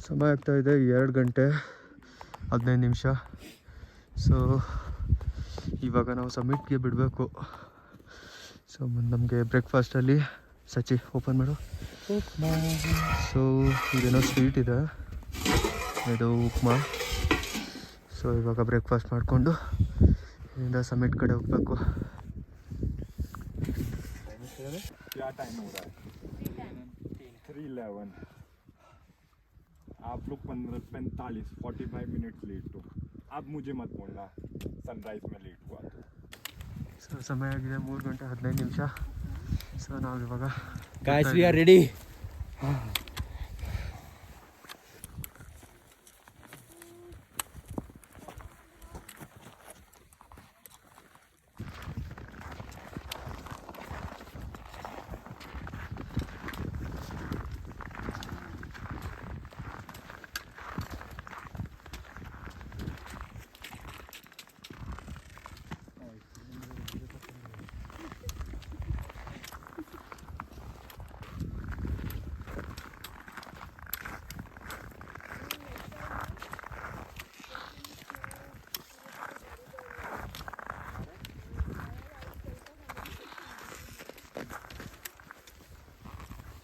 ಸಮಯ ಆಗ್ತಾಯಿದೆ 2 ಗಂಟೆ 15 ನಿಮಿಷ. ಸೊ ಇವಾಗ ನಾವು ಸಮ್ಮಿಟ್ಗೆ ಬಿಡಬೇಕು. ಸೊ ನಮಗೆ ಬ್ರೇಕ್ಫಾಸ್ಟಲ್ಲಿ ಸಚಿ ಓಪನ್ ಮಾಡು. ಸೊ ಇದೇನೋ ಸ್ವೀಟ್ ಇದೆ, ಇದು ಉಪ್ಮಾ. ಸೊ ಇವಾಗ ಬ್ರೇಕ್ಫಾಸ್ಟ್ ಮಾಡಿಕೊಂಡು ಇಲ್ಲಿಂದ ಸಮ್ಮಿಟ್ ಕಡೆ ಹೋಗಬೇಕು. क्या टाइम हो रहा है? 3:11. आप लोग 45 मिनट्स लेट हो. अब मुझे मत बोलना सनराइज में लेट हुआ. ಸೊ ಸಮಯ ಆಗಿದೆ 3 ಗಂಟೆ 15 ನಿಮಿಷ. ಸೊ ನಾವು ಇವಾಗ Guys, we are ready.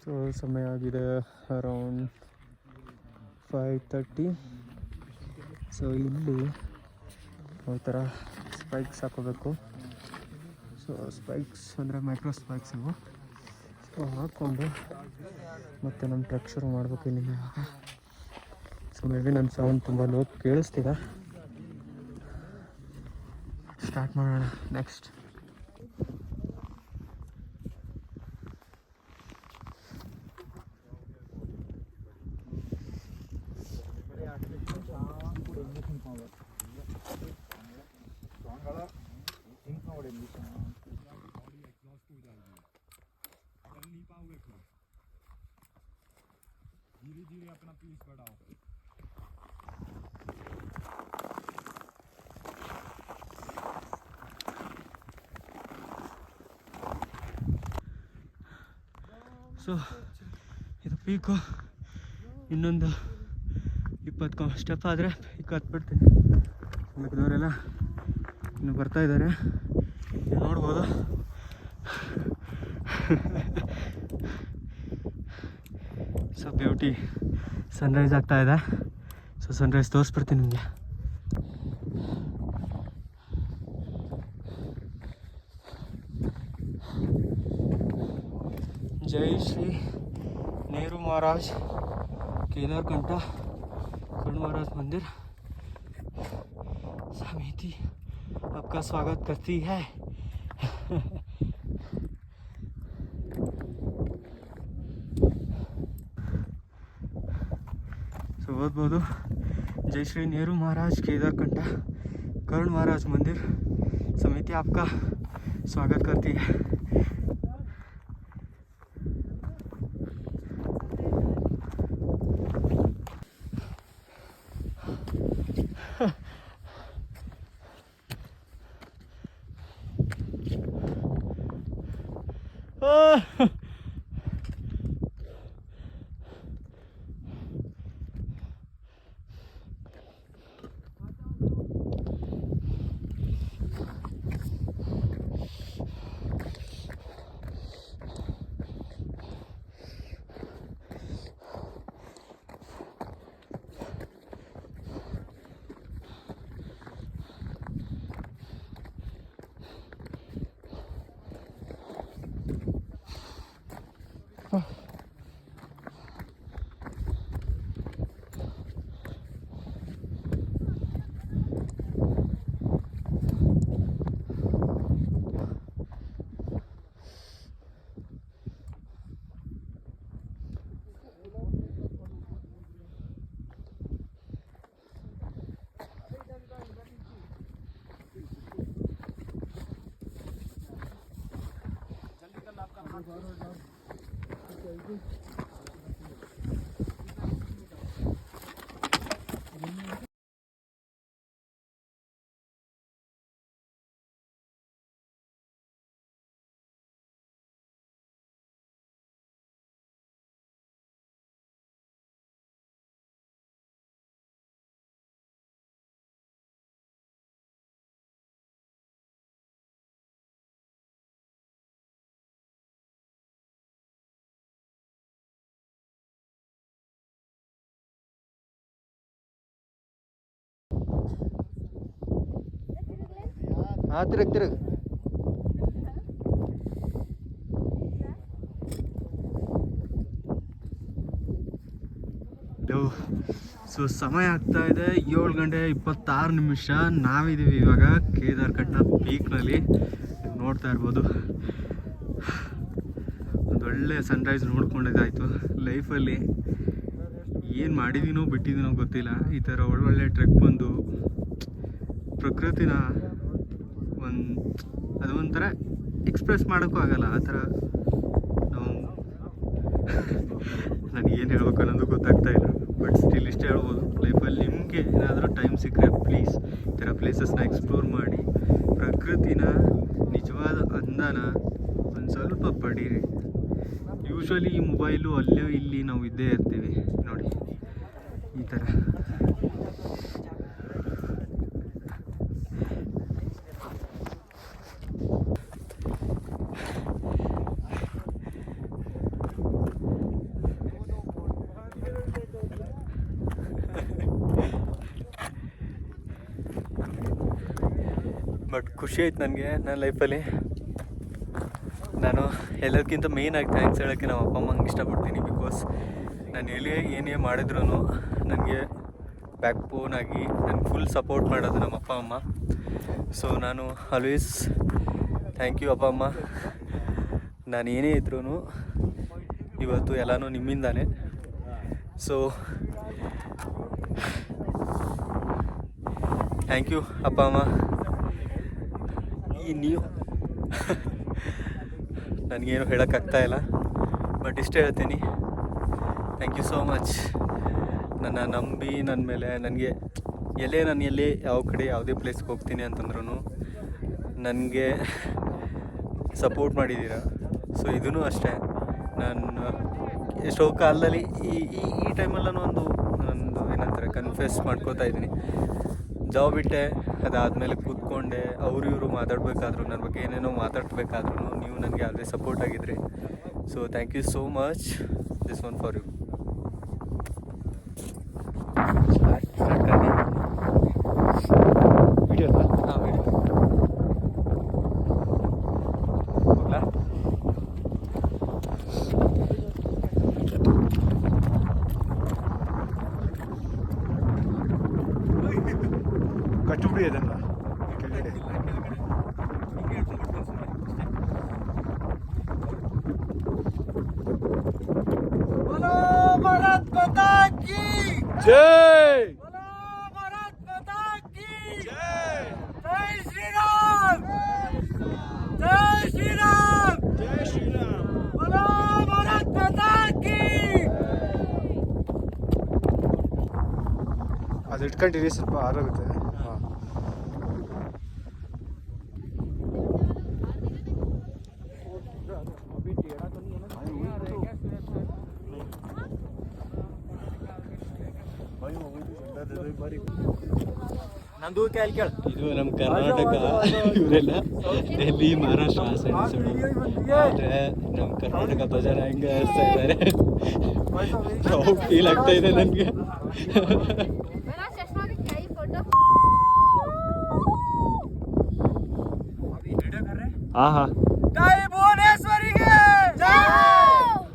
So ಸಮಯ ಆಗಿದೆ ಅರೌಂಡ್ 5:30. ಸೊ ಇಲ್ಲಿ ಈ ಥರ ಸ್ಪೈಕ್ಸ್ ಹಾಕೋಬೇಕು. ಸೊ ಸ್ಪೈಕ್ಸ್ ಅಂದರೆ ಮೈಕ್ರೋ ಸ್ಪೈಕ್ಸ್ ಇವು. ಸೊ ಹಾಕ್ಕೊಂಡು ಮತ್ತು ನಮ್ಮ ಟ್ರೆಕ್ ಶುರು ಮಾಡಬೇಕು ಇಲ್ಲಿಂದ ಇವಾಗ. ಸೊ ಮೇ ಬಿ ನನ್ನ ಸೌಂಡ್ ತುಂಬ ಲೋ ಕೇಳಿಸ್ತಿದೆ. ಸ್ಟಾರ್ಟ್ ಮಾಡೋಣ. ನೆಕ್ಸ್ಟ್ धीरे धीरे अपना पीस बढ़ाओ. ಸೊ ಇದು ಪೀಕು. ಇನ್ನೊಂದು 20 ಸ್ಟೆಪ್ ಆದರೆ ಪೀಕ್ ಹತ್ಬಿಡ್ತೀನಿ. ಮಿಕ್ಕಿದವರೆಲ್ಲ ಇನ್ನು ಬರ್ತಾಯಿದ್ದಾರೆ, ನೋಡ್ಬೋದು. ಸೊ ಬ್ಯೂಟಿ ಸನ್ರೈಸ್ ಆಗ್ತಾ ಇದೆ. ಸೊ ಸನ್ರೈಸ್ ತೋರಿಸ್ಬಿಡ್ತೀನಿ ನಿಮಗೆ. जय श्री नेहरू महाराज केदारकंठ कर्ण महाराज मंदिर समिति आपका स्वागत करती है. ಸೊ ಓದ್ಬೋದು, जय श्री नेहरू महाराज केदारकंठ कर्ण महाराज मंदिर समिति आपका स्वागत करती है. ಹಾಂ ತಿರುಗಿ ಸೊ ಸಮಯ ಆಗ್ತಾ ಇದೆ 7:26. ನಾವಿದ್ದೀವಿ ಇವಾಗ ಕೇದಾರ್ಘಟ್ನ ಪೀಕ್ನಲ್ಲಿ. ನೋಡ್ತಾ ಇರ್ಬೋದು, ಒಂದೊಳ್ಳೆ ಸನ್ರೈಸ್ ನೋಡ್ಕೊಂಡಿದ್ದಾಯಿತು. ಲೈಫಲ್ಲಿ ಏನು ಮಾಡಿದ್ದೀನೋ ಬಿಟ್ಟಿದ್ದೀನೋ ಗೊತ್ತಿಲ್ಲ. ಈ ಥರ ಒಳ್ಳೊಳ್ಳೆ ಟ್ರೆಕ್ ಬಂದು ಪ್ರಕೃತಿನ ಅದೊಂಥರ ಎಕ್ಸ್ಪ್ರೆಸ್ ಮಾಡೋಕ್ಕೂ ಆಗಲ್ಲ. ಆ ಥರ ನಾವು ನನಗೇನು ಹೇಳ್ಬೇಕು ಅನ್ನೋದು ಗೊತ್ತಾಗ್ತಾ ಇಲ್ಲ. ಬಟ್ ಸ್ಟಿಲ್ ಇಷ್ಟೇ ಹೇಳ್ಬೋದು, ಲೈಫಲ್ಲಿ ನಿಮಗೆ ಏನಾದರೂ ಟೈಮ್ ಸಿಕ್ಕರೆ ಪ್ಲೀಸ್ ಈ ಥರ ಪ್ಲೇಸಸ್ನ ಎಕ್ಸ್ಪ್ಲೋರ್ ಮಾಡಿ ಪ್ರಕೃತಿನ ನಿಜವಾದ ಅಂದನ ಒಂದು ಸ್ವಲ್ಪ ಪಡೀರಿ. ಯೂಶ್ವಲಿ ಈ ಮೊಬೈಲು ಅಲ್ಲೇ ಇಲ್ಲಿ ನಾವು ಇದ್ದೇ ಇರ್ತೀವಿ ನೋಡಿ ಈ ಥರ. ಬಟ್ ಖುಷಿ ಆಯ್ತು ನನಗೆ ನನ್ನ ಲೈಫಲ್ಲಿ. ನಾನು ಎಲ್ಲದಕ್ಕಿಂತ ಮೇಯ್ನಾಗಿ ಥ್ಯಾಂಕ್ಸ್ ಹೇಳೋಕ್ಕೆ ನಮ್ಮ ಅಪ್ಪ ಅಮ್ಮಂಗೆ ಇಷ್ಟಪಡ್ತೀನಿ. ಬಿಕಾಸ್ ನಾನು ಏನೇ ಮಾಡಿದ್ರು ನನಗೆ ಬ್ಯಾಕ್ ಬೋನ್ ಆಗಿ ನನಗೆ ಫುಲ್ ಸಪೋರ್ಟ್ ಮಾಡೋದು ನಮ್ಮ ಅಪ್ಪ ಅಮ್ಮ. ಸೊ ನಾನು ಆಲ್ವೇಸ್ ಥ್ಯಾಂಕ್ ಯು ಅಪ್ಪ ಅಮ್ಮ. ನಾನು ಏನೇ ಇದ್ರೂ ಇವತ್ತು ಎಲ್ಲನೂ ನಿಮ್ಮಿಂದಾನೆ. ಸೊ ಥ್ಯಾಂಕ್ ಯು ಅಪ್ಪ ಅಮ್ಮ. ನೀವು ನನಗೇನು ಹೇಳೋಕ್ಕಾಗ್ತಾ ಇಲ್ಲ, ಬಟ್ ಇಷ್ಟೇ ಹೇಳ್ತೀನಿ, ಥ್ಯಾಂಕ್ ಯು ಸೋ ಮಚ್. ನನ್ನ ನಂಬಿ ನನ್ನ ಮೇಲೆ ನನಗೆ ನಾನು ಯಾವ ಕಡೆ ಯಾವುದೇ ಪ್ಲೇಸ್ಗೆ ಹೋಗ್ತೀನಿ ಅಂತಂದ್ರೂ ನನಗೆ ಸಪೋರ್ಟ್ ಮಾಡಿದ್ದೀರ. ಸೊ ಇದೂ ಅಷ್ಟೇ. ನಾನು ಎಷ್ಟೋ ಕಾಲದಲ್ಲಿ ಈ ಟೈಮಲ್ಲೂ ನಂದು ಏನಂತಾರೆ ಕನ್ಫೆಸ್ ಮಾಡ್ಕೋತಾ ಇದ್ದೀನಿ. ಜಾಬ್ ಬಿಟ್ಟೆ, ಅದಾದಮೇಲೆ ಕೂತ್ಕೊಂಡೆ ಇವರು ಮಾತಾಡಬೇಕಾದ್ರು, ನನ್ನ ಬಗ್ಗೆ ಏನೇನೋ ಮಾತಾಡಬೇಕಾದ್ರೂ ನೀವು ನನಗೆ ಅದೇ ಸಪೋರ್ಟ್ ಆಗಿದ್ರಿ. So thank you so much. This one for you. Video ಹಾಂ ವಿಡಿಯೋ ಹೋಗ್ಲಾ? ಕಟ್ಟುಬಿಡಿ ಅದನ್ನು भारत माता की जय, भारत माता की जय, जय श्री राम, जय श्री राम, जय श्री राम. बोलो भारत माता की. ಅದು ಇಟ್ಕೊಂಡಿರಿ, ಸ್ವಲ್ಪ ಆರೋಗುತ್ತೆ. ಹಾಂ ನಂದು ಕೇಳಿ ಕೇಳ. ಇದು ನಮ್ಮ ಕರ್ನಾಟಕ. ಇವರೆಲ್ಲ ಡೆಲ್ಲಿ, ಮಹಾರಾಷ್ಟ್ರ ಆ ಸೈಡ್ ಆದರೆ ನಮ್ಮ ಕರ್ನಾಟಕ ಧ್ವಜನ ಹೆಂಗೆ ಹಾರಿಸ್ತಾ ಇದ್ದಾರೆ. ನಾವು ಫೀಲ್ ಆಗ್ತಾ ಇದೆ ನನಗೆ. ಹಾಂ ಹಾಂ. जय भुवनेश्वरी के जय,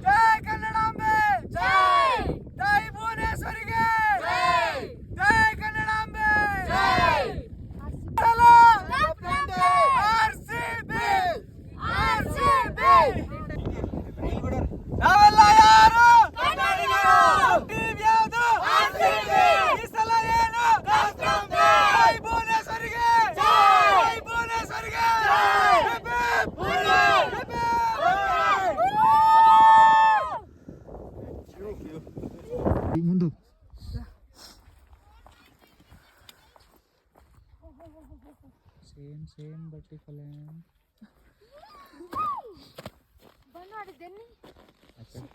जय कन्नडांबे जय, जय भुवनेश्वरी के जय, जय कन्नडांबे जय. चलो आरसीबी, आरसीबी. ನಾವೆಲ್ಲ ಯಾರು ಕನ್ನಡಿಗರು. ಟೀಮ್ ಯಾವುದು? ಆರ್ಸಿಬಿ. ಈ ಸಲ ಏನು? ಕನ್ನಡಾಂಬೆ. ಜೈ ಭುವನೇಶ್ವರಿಗೆ ಜೈ, ಭುವನೇಶ್ವರಿಗೆ ಜೈ. ಮುಂದೆ ಸೇಮ್ ಬಟ್ಟೆ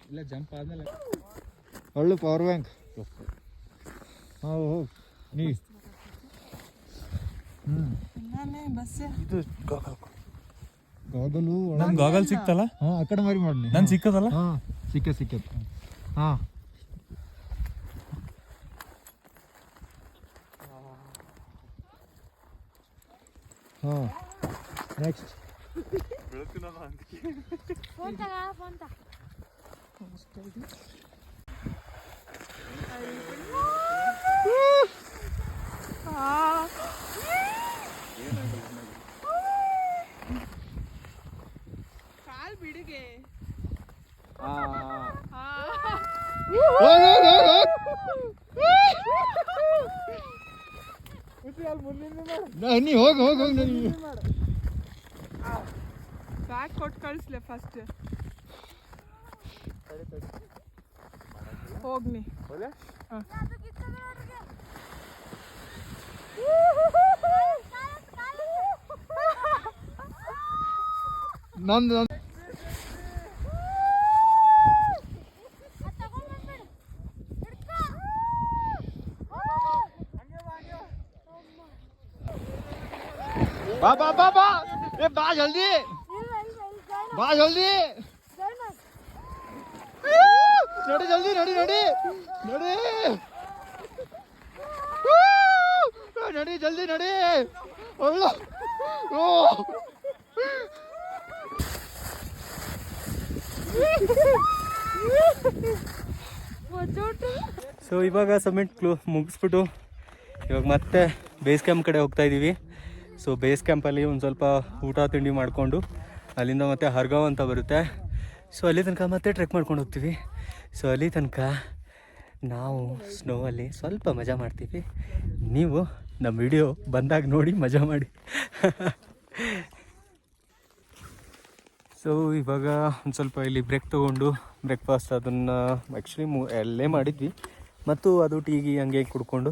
ಇಲ್ಲ ಜಂಪ್ ಆದ್ಮೇಲೆ ಒಳ್ಳೆ ಪವರ್ ಬ್ಯಾಂಕ್. ಹೋಗಿ ನೀ ಇದು ಗಾಗಲು ನಮ್ ಗಾಗಲ್ ಸಿಕ್ತಲ್ಲ? ಹಾಂ ಆ ಕಡೆ ಮಾರಿ ಮಾಡಿ. ನನ್ ಸಿಕ್ಕದಲ್ಲ? ಹಾಂ ಸಿಕ್ಕತ್ ಹಾಂ. ಹಾಂ ನೆಕ್ಸ್ಟ್ ಫೋನ್ ತಗ ಫೋನ್ ತಗ ಕಾಲ್ ಬಿಡುಗೆ ನೀ ಹೋಗಿ ಹೋಗಿ ಹೋಗಿ ನನಗೆ ಬ್ಯಾಗ್ ಕೊಟ್ಟು ಕಳಿಸ್ಲೆ ಫಸ್ಟ್ ಹೋಗ್ನಿ ನಂದು ಬಾ ಬಾ ಬಾ ಬಾ ए बा जल्दी बा जल्दी नडी जल्दी नडी नडी नडी नडी जल्दी नडी ओ ಸೊ ಇವಾಗ ಸಬ್ಮಿಟ್ ಮುಗಿಸ್ಬಿಟ್ಟು ಇವಾಗ ಮತ್ತೆ ಬೇಸ್ ಕ್ಯಾಂಪ್ ಕಡೆ ಹೋಗ್ತಾ ಇದ್ದೀವಿ. ಸೊ ಬೇಸ್ ಕ್ಯಾಂಪಲ್ಲಿ ಒಂದು ಸ್ವಲ್ಪ ಊಟ ತಿಂಡಿ ಮಾಡಿಕೊಂಡು ಅಲ್ಲಿಂದ ಮತ್ತೆ ಹರ್ಗಾವ್ ಅಂತ ಬರುತ್ತೆ. ಸೊ ಅಲ್ಲಿ ತನಕ ಮತ್ತೆ ಟ್ರೆಕ್ ಮಾಡ್ಕೊಂಡು ಹೋಗ್ತೀವಿ. ಸೊ ಅಲ್ಲಿ ತನಕ ನಾವು ಸ್ನೋವಲ್ಲಿ ಸ್ವಲ್ಪ ಮಜಾ ಮಾಡ್ತೀವಿ. ನೀವು ನಮ್ಮ ವಿಡಿಯೋ ಬಂದಾಗ ನೋಡಿ ಮಜಾ ಮಾಡಿ. ಸೊ ಇವಾಗ ಒಂದು ಸ್ವಲ್ಪ ಇಲ್ಲಿ ಬ್ರೇಕ್ ತೊಗೊಂಡು ಬ್ರೇಕ್ಫಾಸ್ಟ್ ಅದನ್ನು ಆ್ಯಕ್ಚುಲಿ ಎಲ್ಲೇ ಮಾಡಿದ್ವಿ ಮತ್ತು ಅದು ಟೀಗಿ ಹಂಗೆ ಕುಡ್ಕೊಂಡು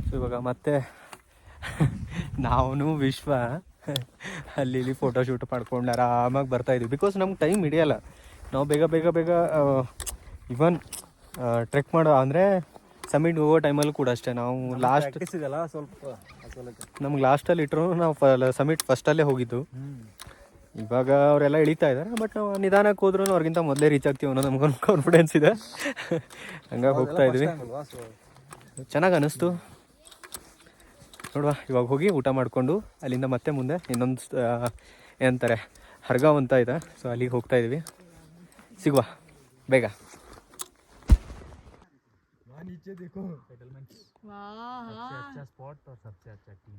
ಸೊ ಇವಾಗ ಮತ್ತೆ ನಾವು ವಿಶ್ವ ಅಲ್ಲಿ ಇಲ್ಲಿ ಫೋಟೋಶೂಟ್ ಮಾಡ್ಕೊಂಡು ಆರಾಮಾಗಿ ಬರ್ತಾಯಿದ್ವಿ. ಬಿಕಾಸ್ ನಮ್ಗೆ ಟೈಮ್ ಹಿಡಿಯಲ್ಲ. ನಾವು ಬೇಗ ಬೇಗ ಬೇಗ ಇವನ್ ಟ್ರೆಕ್ ಮಾಡೋ ಅಂದರೆ ಸಮಿಟ್ ಹೋಗೋ ಟೈಮಲ್ಲೂ ಕೂಡ ಅಷ್ಟೇ ನಾವು ಲಾಸ್ಟ್ ಸಿಗಲ್ಲ ಸ್ವಲ್ಪ ನಮ್ಗೆ ಲಾಸ್ಟಲ್ಲಿ ಇಟ್ಟರು ನಾವು ಸಮಿಟ್ ಫಸ್ಟಲ್ಲೇ ಹೋಗಿದ್ದು. ಇವಾಗ ಅವರೆಲ್ಲ ಇಳಿತಾ ಇದ್ದಾರೆ, ಬಟ್ ನಾವು ನಿಧಾನಕ್ಕೆ ಹೋದ್ರೂ ಅವ್ರಿಗಿಂತ ಮೊದಲೇ ರೀಚ್ ಆಗ್ತೀವಿ ಅನ್ನೋ ನಮ್ಗೊಂದು ಕಾನ್ಫಿಡೆನ್ಸ್ ಇದೆ. ಹಂಗಾಗಿ ಹೋಗ್ತಾ ಇದ್ವಿ. ಚೆನ್ನಾಗಿ ಅನ್ನಿಸ್ತು ನೋಡುವ. ಇವಾಗ ಹೋಗಿ ಊಟ ಮಾಡಿಕೊಂಡು ಅಲ್ಲಿಂದ ಮತ್ತೆ ಮುಂದೆ ಇನ್ನೊಂದು ಏನಂತಾರೆ ಹರ್ಗಾವ್ ಅಂತ ಇದೆ. ಸೊ ಅಲ್ಲಿಗೆ ಹೋಗ್ತಾ ಇದ್ವಿ. ಸಿಗುವ ಬೇಗ. नीचे देखो सबसे अच्छा स्पॉट और सबसे अच्छा टीम.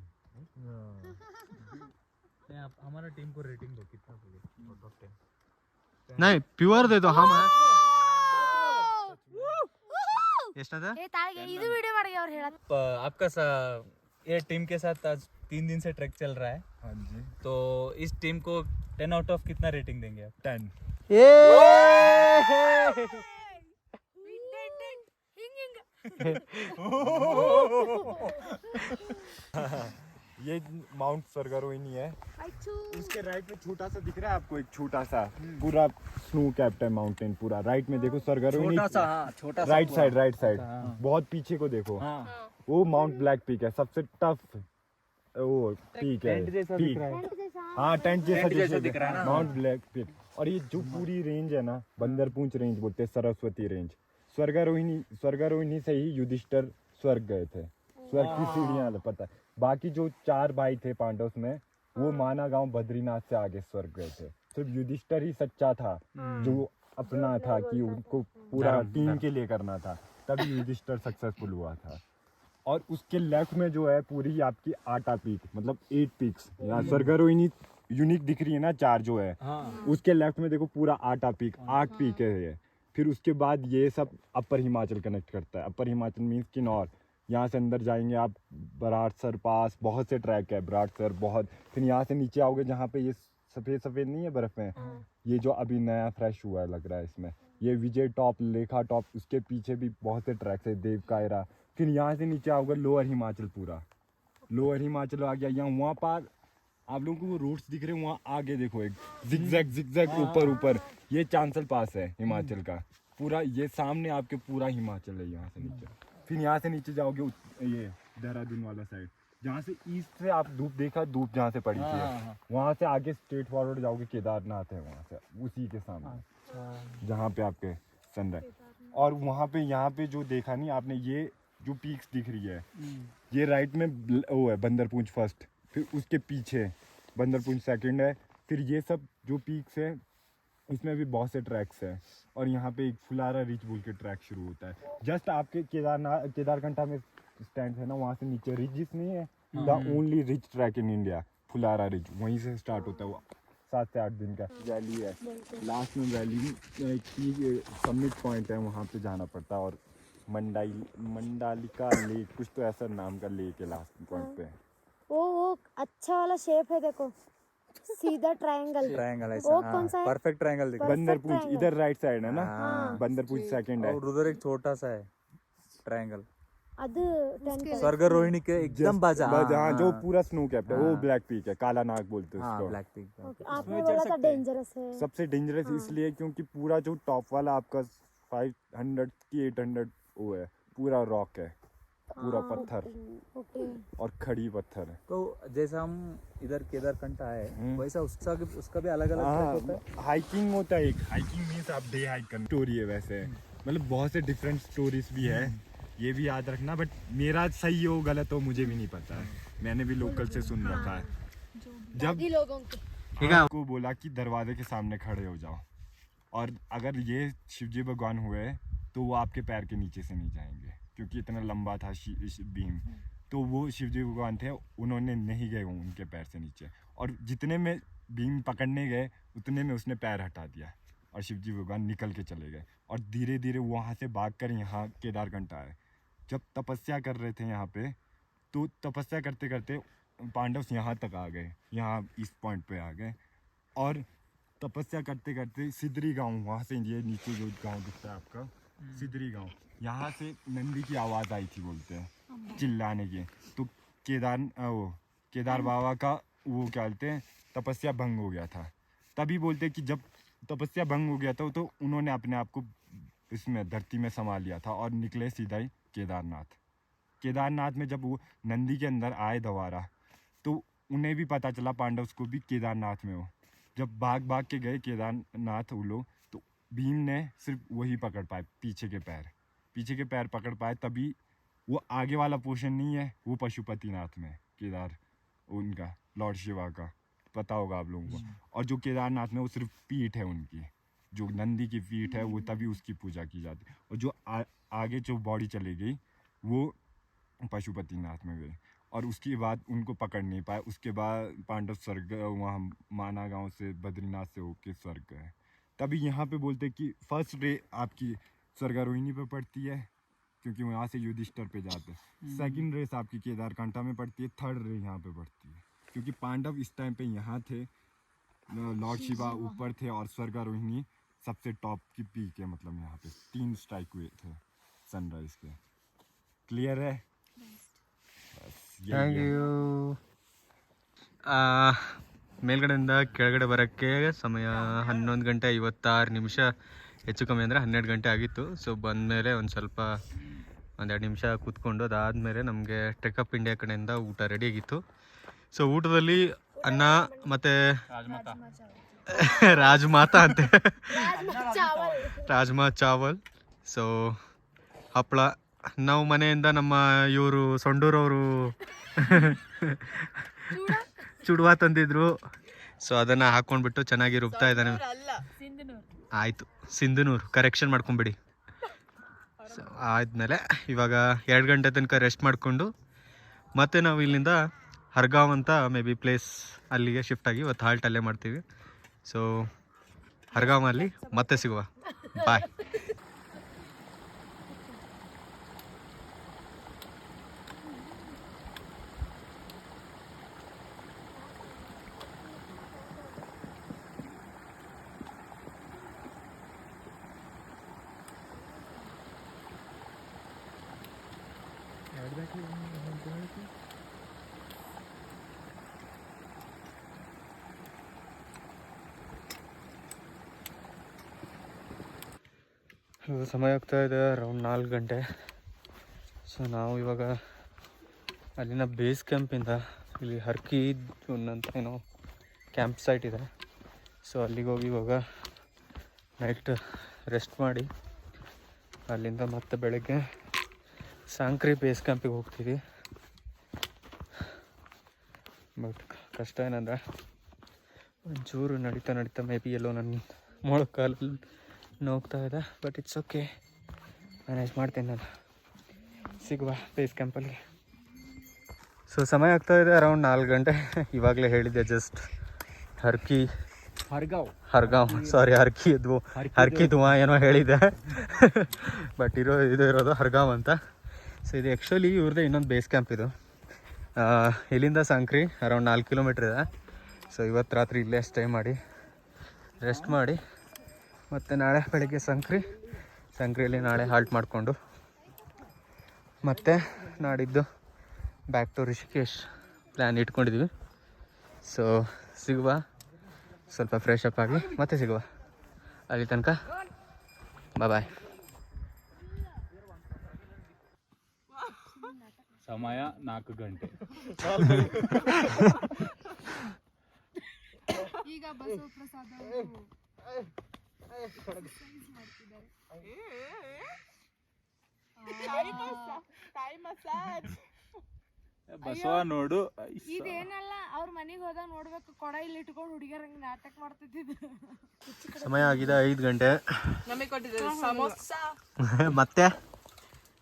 आप हमारा टीम को रेटिंग दो कितना दोगे आउट ऑफ 10? नहीं प्योर दे दो हम ಎಷ್ಟದ ಏ ತಾಳಿಗೆ ಇದು ವಿಡಿಯೋ ಮಾಡಿ ಅವ್ರು ಹೇಳತ್ आपका ये टीम के साथ आज 3 दिन से ट्रैक चल रहा है. हाँ जी तो इस टीम को 10 आउट ऑफ कितना रेटिंग देंगे आप? 10 ये माउंट सरगारोइनी है. उसके राइट में छोटा सा दिख रहा है आपको, एक छोटा सा पूरा स्नो कैप्ड है माउंटेन पूरा. राइट में देखो सरगारोइनी छोटा राइट साइड बहुत पीछे को देखो. वो माउंट ब्लैक पीक है, सबसे टफ वो पीक है. पीक हाँ टेंट जैसा दिख रहा है माउंट ब्लैक पीक. और ये जो पूरी रेंज है ना बंदरपूंछ रेंज बोलते हैं, सरस्वती रेंज. स्वर्गारोहिणी से ही युधिष्ठिर स्वर्ग गए थे. स्वर्ग की सीढ़ियां पता है. बाकी जो 4 भाई थे पांडव में वो माना गांव बद्रीनाथ से आगे स्वर्ग गए थे. सिर्फ युधिष्ठिर ही सच्चा था जो अपना था कि उनको पूरा टीम के लिए करना था, तभी युधिष्ठिर सक्सेसफुल हुआ था. और उसके लेफ्ट में जो है पूरी आपकी 8 पीक मतलब 8 पीक्स. यहाँ स्वर्गारोहिणी यूनिक दिख रही है ना 4 जो है, उसके लेफ्ट में देखो पूरा 8 पीक 8 पीक है ये. फिर उसके बाद ये सब अपर हिमाचल कनेक्ट करता है. अपर हिमाचल मीन्स किन्नौर. यहाँ से अंदर जाएंगे आप बराड़सर पास, बहुत से ट्रैक है बराड़सर बहुत. फिर यहाँ से नीचे आओगे जहाँ पे ये सफ़ेद सफ़ेद नहीं है बर्फ़ में, ये जो अभी नया फ्रेश हुआ है लग रहा है इसमें, ये विजय टॉप लेखा टॉप. उसके पीछे भी बहुत से ट्रैक्स है, देव कायरा. फिर यहाँ से नीचे आओगे लोअर हिमाचल पूरा. लोअर हिमाचल आ गया. यहाँ वहाँ पर आप लोगों को वो रोड्स दिख रहे हैं, वहाँ आगे देखो एक जिगजैग ऊपर ये चांसल पास है हिमाचल का पूरा. ये सामने आपके पूरा हिमाचल है यहाँ से नीचे. फिर यहाँ से नीचे जाओगे ये देहरादून वाला साइड, जहाँ से ईस्ट से आप धूप देखा, धूप जहाँ से पड़ी थी वहाँ से आगे स्ट्रेट फॉरवर्ड जाओगे केदारनाथ है वहाँ से उसी के सामने जहाँ पे आपके सनराइज. और वहाँ पे यहाँ पे जो देखा नहीं आपने, ये जो पीक्स दिख रही है ये राइट में वो है बंदरपूंछ फर्स्ट. फिर उसके पीछे बंदरपुंज सेकंड है। फिर ये सब जो पीक्स है इसमें भी बहुत से ट्रैक्स हैं और यहाँ पे एक फुलारा रिच बोल के ट्रैक शुरू होता है। जस्ट आपके केदारकंठा में स्टैंड है ना, वहाँ से नीचे रिज नहीं है, the only rich track in India, Phulara ridge, वहीं से स्टार्ट होता है। वो 7 से 8 दिन का वैली है। लास्ट में वैली की सबमिट पॉइंट है, वहाँ पे जाना पड़ता है। और मंडालिका लेक, कुछ तो ऐसा नाम का लेक है लास्ट पॉइंट पे। वो अच्छा वाला शेप है देखो, सीधा ट्रायंगल। ट्रायंगल वो कौन सा है? परफेक्ट ट्रायंगल दिख रहा बंदरपुंज इधर राइट साइड है ना, हाँ। बंदरपुंज सेकंड है। और उधर एक छोटा सा है ट्रायंगल, ಅದು 10 स्वर्ग रोहिणी के एकदम बाजा। हाँ, जो पूरा स्नो कैप्ड है वो ब्लैक पीक है, काला नाग बोलते हैं हाँ, उसको। Black pick. आपने बोला था डेंजरस है। सबसे डेंजरस इसलिए क्योंकि पूरा जो टॉप वाला आपका 500 की 800 वो है, पूरा रॉक है, पूरा पत्थर ओके। और खड़ी पत्थर है। तो जैसा हम इधर केदारकंठा है वैसा उसका भी अलग अलग ट्रैक होता है। हाइकिंग होता है, एक हाइकिंग मीन्स आप डे हाइक करना स्टोरी है। वैसे मतलब बहुत से डिफरेंट स्टोरीज भी है, ये भी याद रखना। बट मेरा सही हो गलत हो मुझे भी नहीं पता है, मैंने भी लोकल से सुन रखा है। जब लोगों के आपको बोला कि दरवाजे के सामने खड़े हो जाओ, और अगर ये शिवजी भगवान हुए तो वो आपके पैर के नीचे से नहीं जाएंगे, क्योंकि इतना लंबा था बीम। तो वो शिवजी भगवान थे, उन्होंने नहीं गए उनके पैर से नीचे, और जितने में बीम पकड़ने गए उतने में उसने पैर हटा दिया और शिवजी भगवान निकल के चले गए। और धीरे धीरे वहाँ से भागकर यहाँ केदारकंठा आए। जब तपस्या कर रहे थे यहाँ पे, तो तपस्या करते करते पांडव यहाँ तक आ गए, यहाँ इस पॉइंट पे आ गए। और तपस्या करते करते सिद्धरी गांव, वहाँ से ये नीचे जो गांव दिखता है आपका सिद्धरी गांव, यहाँ से नंदी की आवाज़ आई थी बोलते हैं चिल्लाने की। तो केदार बाबा का वो क्या बोलते हैं तपस्या भंग हो गया था। तभी बोलते हैं कि जब तपस्या भंग हो गया था तो उन्होंने अपने आप को इसमें धरती में समा लिया था और निकले सीधा ही केदारनाथ में जब वो नंदी के अंदर आए दोबारा, तो उन्हें भी पता चला पांडव को भी केदारनाथ में हो। जब भाग के गए केदारनाथ वो लोग, तो भीम ने सिर्फ वही पकड़ पाए, पीछे के पैर पकड़ पाए। तभी वो आगे वाला पोर्शन नहीं है, वो पशुपतिनाथ में केदार उनका लॉर्ड शिवा का, पता होगा आप लोगों को। और जो केदारनाथ में वो सिर्फ पीठ है उनकी, जो नंदी की पीठ है वो, तभी उसकी पूजा की जाती है। और जो आगे जो बॉडी चली गई वो पशुपतिनाथ में गई, और उसके बाद उनको पकड़ नहीं पाए। उसके बाद पांडव स्वर्ग वहाँ माना गांव से बद्रीनाथ से होके स्वर्ग गए। तभी यहाँ पे बोलते हैं कि फर्स्ट डे आपकी स्वर्गारोहिणी पे पड़ती है, क्योंकि वहाँ से युधिष्ठिर पे जाते हैं। सेकंड रेस आपकी केदारकंठा में पड़ती है। थर्ड रेस यहाँ पे पड़ती है, क्योंकि पांडव इस टाइम पे यहाँ थे, लॉर्ड शिवा ऊपर थे और स्वर्गारोहिणी सबसे टॉप की पीक है। मतलब यहाँ पे 3 स्ट्राइक हुए थे सनराइज के। क्लियर है? Thank you. ಮೇಲ್ಗಡೆಯಿಂದ ಕೆಳಗಡೆ ಬರೋಕ್ಕೆ ಸಮಯ 11 ಗಂಟೆ 56 ನಿಮಿಷ, ಹೆಚ್ಚು ಕಮ್ಮಿ ಅಂದರೆ 12 ಗಂಟೆ ಆಗಿತ್ತು. ಸೊ ಬಂದಮೇಲೆ ಒಂದು ಸ್ವಲ್ಪ 1-2 ನಿಮಿಷ ಕೂತ್ಕೊಂಡು ಅದಾದಮೇಲೆ ನಮಗೆ ಟ್ರೆಕಪ್ ಇಂಡಿಯಾ ಕಡೆಯಿಂದ ಊಟ ರೆಡಿಯಾಗಿತ್ತು. ಸೊ ಊಟದಲ್ಲಿ ಅನ್ನ ಮತ್ತು ರಾಜ್ಮಾತಾ ಅಂತೆ, ರಾಜ್ಮಾ ಚಾವಲ್, ಸೊ ಹಪ್ಪಳ. ನಾವು ಮನೆಯಿಂದ ನಮ್ಮ ಇವರು ಸೊಂಡೂರವರು ಚುಡುವ ತಂದಿದ್ರು. ಸೊ ಅದನ್ನು ಹಾಕ್ಕೊಂಡ್ಬಿಟ್ಟು ಚೆನ್ನಾಗಿ ರುಬ್ತಾ ಇದ್ದಾನೆ. ಆಯಿತು, ಸಿಂಧನೂರು, ಕರೆಕ್ಷನ್ ಮಾಡ್ಕೊಂಬಿಡಿ. ಸೊ ಆದಮೇಲೆ ಇವಾಗ 2 ಗಂಟೆ ತನಕ ರೆಸ್ಟ್ ಮಾಡಿಕೊಂಡು ಮತ್ತೆ ನಾವು ಇಲ್ಲಿಂದ ಹರ್ಗಾವ್ ಅಂತ ಮೇ ಬಿ ಪ್ಲೇಸ್, ಅಲ್ಲಿಗೆ ಶಿಫ್ಟ್ ಆಗಿ ಇವತ್ತು ಹಾಲ್ಟ್ ಅಲ್ಲೇ ಮಾಡ್ತೀವಿ. ಸೊ ಹರ್ಗಾವಲ್ಲಿ ಮತ್ತೆ ಸಿಗುವ. ಬಾಯ್. ಸಮಯ ಆಗ್ತಾ ಇದೆ ಅರೌಂಡ್ 4 ಗಂಟೆ. ಸೊ ನಾವು ಇವಾಗ ಅಲ್ಲಿನ ಬೇಸ್ ಕ್ಯಾಂಪಿಂದ ಇಲ್ಲಿ ಹರ್ಕಿ ಅಂತ ಏನೋ ಕ್ಯಾಂಪ್ ಸೈಟ್ ಇದೆ. ಸೊ ಅಲ್ಲಿಗೆ ಹೋಗಿ ಇವಾಗ ನೈಟ್ ರೆಸ್ಟ್ ಮಾಡಿ ಅಲ್ಲಿಂದ ಮತ್ತೆ ಬೆಳಗ್ಗೆ ಸಾಂಕ್ರಿ ಬೇಸ್ ಕ್ಯಾಂಪಿಗೆ ಹೋಗ್ತೀವಿ. ಬಟ್ ಕಷ್ಟ ಏನಂದರೆ ಒಂಚೂರು ನಡೀತಾ ಮೇ ಬಿ ಎಲ್ಲೋ ನನ್ನ ಮೊಳಕಾಲಲ್ಲಿ ನೋಗ್ತಾ ಇದೆ. ಬಟ್ ಇಟ್ಸ್ ಓಕೆ, ಮ್ಯಾನೇಜ್ ಮಾಡ್ತೀನಿ ನಾನು. ಸಿಗುವ ಬೇಸ್ ಕ್ಯಾಂಪಲ್ಲಿ. ಸೊ ಸಮಯ ಆಗ್ತಾಯಿದೆ ಅರೌಂಡ್ 4 ಗಂಟೆ. ಇವಾಗಲೇ ಹೇಳಿದ್ದೆ ಜಸ್ಟ್ ಹರ್ಗಾಂವ್ ಸಾರಿ ಹರ್ಕಿ ಧುವಾ ಏನೋ ಹೇಳಿದೆ. ಬಟ್ ಇರೋದು ಹರ್ಗಾಂವ್ ಅಂತ. ಸೊ ಇದು ಆ್ಯಕ್ಚುಲಿ ಇವ್ರದ್ದೇ ಇನ್ನೊಂದು ಬೇಸ್ ಕ್ಯಾಂಪ್ ಇದು. ಇಲ್ಲಿಂದ ಸಂಕ್ರಿ ಅರೌಂಡ್ 4 ಕಿಲೋಮೀಟ್ರ್ ಇದೆ. ಸೊ ಇವತ್ತು ರಾತ್ರಿ ಇಲ್ಲೇ ಸ್ಟೇ ಮಾಡಿ ರೆಸ್ಟ್ ಮಾಡಿ ಮತ್ತು ನಾಳೆ ಬೆಳಗ್ಗೆ ಸಂಕ್ರಿಯಲ್ಲಿ ನಾಳೆ ಹಾಲ್ಟ್ ಮಾಡಿಕೊಂಡು ಮತ್ತು ನಾಡಿದ್ದು ಬ್ಯಾಕ್ ಟು ರಿಷಿಕೇಶ್ ಪ್ಲ್ಯಾನ್ ಇಟ್ಕೊಂಡಿದ್ವಿ. ಸೊ ಸಿಗುವ, ಸ್ವಲ್ಪ ಫ್ರೆಶ್ ಅಪ್ ಆಗಿ ಮತ್ತೆ ಸಿಗುವ. ಅಲ್ಲಿ ತನಕ ಬಾಯ್. ಸಮಯ 4 ಗಂಟೆ. ಈಗ ಬಸವಪ್ರಸಾದ್ ಅವರು ಬಸವ ನೋಡು. ಇದೇನಲ್ಲ ಅವ್ರ ಮನೆಗೆ ಹೋದಾಗ ನೋಡ್ಬೇಕು, ಕೊಡ ಇಲ್ಲಿ ಇಟ್ಕೊಂಡು ಹುಡುಗಿಯರಂಗೆ ನಾಟಕ ಮಾಡ್ತಿದ್ದು. ಸಮಯ ಆಗಿದೆ 5 ಗಂಟೆ. ನಮಗೆ ಕೊಟ್ಟಿದ್ದಾರೆ ಸಮೋಸ ಮತ್ತೆ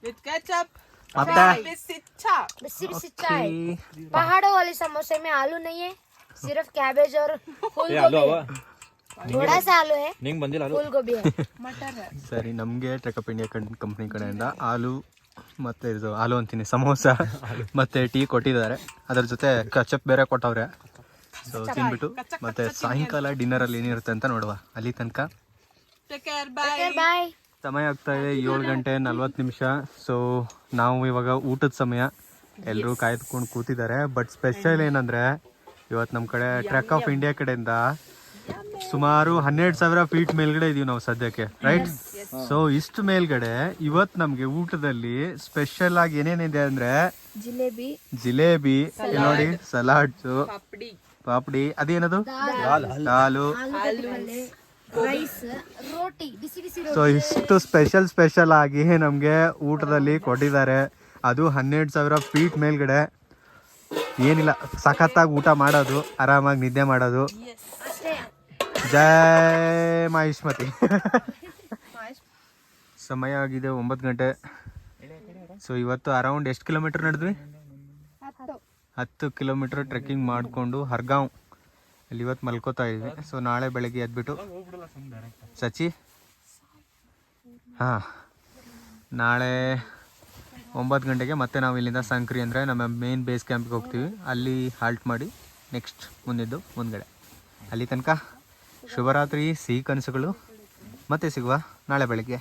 ವಿತ್ ಕೆಚಪ್ ಮತ್ತೆ बिस्सी चाय। पहाड़ों वाले समोसे में आलू नहीं है, सिर्फ कैबेज और फूल गोभी है। थोड़ा सा आलू है, फूल गोभी है, मटर है। ಸರಿ, ನಮಗೆ ಟ್ರೆಕಪ್ ಇಂಡಿಯಾ ಕಂಪ್ನಿ ಕಡೆಯಿಂದ ಆಲೂ ಮತ್ತು ಇದು ಆಲೂ ಅಂತೀನಿ ಸಮೋಸ ಮತ್ತು ಟೀ ಕೊಟ್ಟಿದ್ದಾರೆ. ಅದರ ಜೊತೆ ಕಚಪ್ ಬೇರೆ ಕೊಟ್ಟವ್ರೆ. ಸೊ ತಿನ್ಬಿಟ್ಟು ಮತ್ತು ಸಾಯಂಕಾಲ ಡಿನ್ನರಲ್ಲಿ ಏನಿರುತ್ತೆ ಅಂತ ನೋಡುವ. ಅಲ್ಲಿ ತನಕ बाय। ಸಮಯ ಆಗ್ತಾಯಿದೆ 7 ಗಂಟೆ 40 ನಿಮಿಷ. ಸೊ ನಾವು ಇವಾಗ ಊಟದ ಸಮಯ. ಎಲ್ಲರೂ ಕಾಯ್ದುಕೊಂಡು ಕೂತಿದ್ದಾರೆ. ಬಟ್ ಸ್ಪೆಷಲ್ ಏನಂದರೆ ಇವತ್ತು ನಮ್ಮ ಕಡೆ ಟ್ರೆಕ್ ಆಫ್ ಇಂಡಿಯಾ ಕಡೆಯಿಂದ ಸುಮಾರು 12,000 ಫೀಟ್ ಮೇಲ್ಗಡೆ ಇದೀವಿ ನಾವು ಸದ್ಯಕ್ಕೆ, ರೈಟ್? ಸೊ ಇಷ್ಟು ಮೇಲ್ಗಡೆ ಇವತ್ತು ನಮಗೆ ಊಟದಲ್ಲಿ ಸ್ಪೆಷಲ್ ಆಗಿ ಏನೇನಿದೆ ಅಂದರೆ ಜಿಲೇಬಿ ನೋಡಿ, ಸಲಾಡ್ಸು, ಪಾಪಡಿ, ಅದೇನದು ದಾಲು, ರೈಸ್, ರೋಟಿ, ಬಿಸಿ ಬಿಸಿ ಸೊ ಇಷ್ಟು ಸ್ಪೆಷಲ್ ಆಗಿ ನಮಗೆ ಊಟದಲ್ಲಿ ಕೊಟ್ಟಿದ್ದಾರೆ. ಅದು 12,000 ಫೀಟ್ ಮೇಲ್ಗಡೆ. ಏನಿಲ್ಲ, ಸಖತ್ತಾಗಿ ಊಟ ಮಾಡೋದು, ಆರಾಮಾಗಿ ನಿದ್ದೆ ಮಾಡೋದು. ಜೈ ಮಹಿಷ್ಮತಿ. ಸಮಯ ಆಗಿದೆ 9 ಗಂಟೆ. ಸೊ ಇವತ್ತು ಅರೌಂಡ್ ಎಷ್ಟು ಕಿಲೋಮೀಟರ್ ನಡೆದ್ವಿ? 10 ಕಿಲೋಮೀಟರ್ ಟ್ರೆಕ್ಕಿಂಗ್ ಮಾಡಿಕೊಂಡು ಹರ್ಗಾಂವ್ ಅಲ್ಲಿ ಇವತ್ತು ಮಲ್ಕೋತಾ ಇದ್ವಿ. ಸೊ ನಾಳೆ ಬೆಳಗ್ಗೆ ಎದ್ಬಿಟ್ಟು ಸಚಿ ನಾಳೆ 9 ಗಂಟೆಗೆ ಮತ್ತೆ ನಾವು ಇಲ್ಲಿಂದ ಸಂಕ್ರಿ ಅಂದರೆ ನಮ್ಮ ಮೇನ್ ಬೇಸ್ ಕ್ಯಾಂಪ್ಗೆ ಹೋಗ್ತೀವಿ. ಅಲ್ಲಿ ಹಾಲ್ಟ್ ಮಾಡಿ ನೆಕ್ಸ್ಟ್ ಮುಂದ್ಗಡೆ. ಅಲ್ಲಿ ತನಕ ಶುಭರಾತ್ರಿ, ಸಿಹಿ ಕನಸುಗಳು. ಮತ್ತೆ ಸಿಗುವ ನಾಳೆ ಬೆಳಗ್ಗೆ.